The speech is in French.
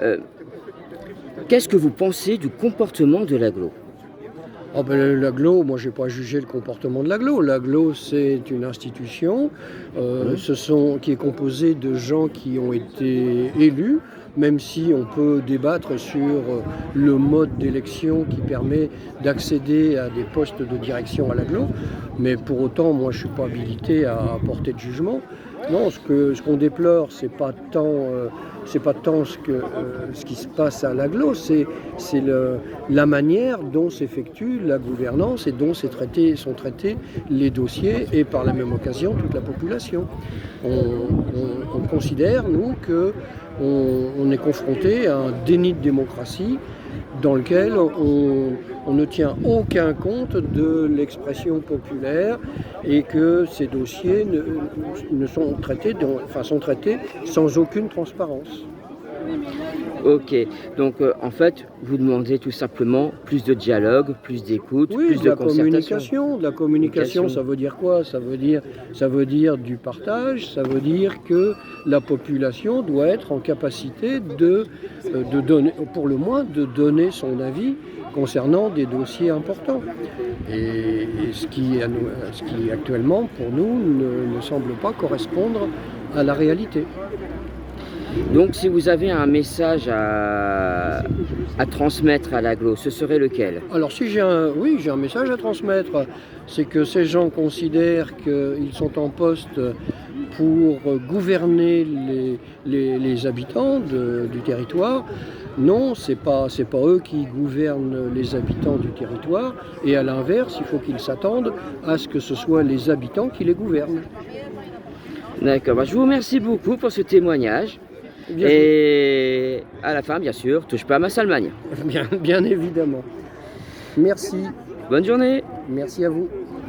Euh, Qu'est-ce que vous pensez du comportement de l'agglo? Ah ben, l'agglo, moi j'ai pas jugé le comportement de l'agglo. L'agglo c'est une institution qui est composée de gens qui ont été élus, même si on peut débattre sur le mode d'élection qui permet d'accéder à des postes de direction à l'agglo. Mais pour autant, moi je suis pas habilité à porter de jugement. Non, ce qu'on déplore, c'est pas tant ce qui se passe à l'agglo, c'est la manière dont s'effectue la gouvernance et dont sont traités les dossiers et par la même occasion toute la population. On considère, nous, qu'on est confronté à un déni de démocratie dans lequel on ne tient aucun compte de l'expression populaire et que ces dossiers sont traités sans aucune transparence. Ok, donc en fait, vous demandez tout simplement plus de dialogue, plus d'écoute, Oui, plus de concertation. De la communication, ça veut dire quoi? Ça veut dire du partage, ça veut dire que la population doit être en capacité de donner, pour le moins, de donner son avis concernant des dossiers importants. Et ce qui actuellement, pour nous, ne semble pas correspondre à la réalité. Donc si vous avez un message à transmettre à l'agglo, ce serait lequel? Alors si j'ai un message à transmettre, c'est que ces gens considèrent qu'ils sont en poste pour gouverner les habitants du territoire. Non, c'est pas eux qui gouvernent les habitants du territoire, et à l'inverse, il faut qu'ils s'attendent à ce que ce soit les habitants qui les gouvernent. D'accord, je vous remercie beaucoup pour ce témoignage. Bien, Et à la fin, bien sûr, touche pas à ma Salmagne. bien évidemment. Merci. Bonne journée. Merci à vous.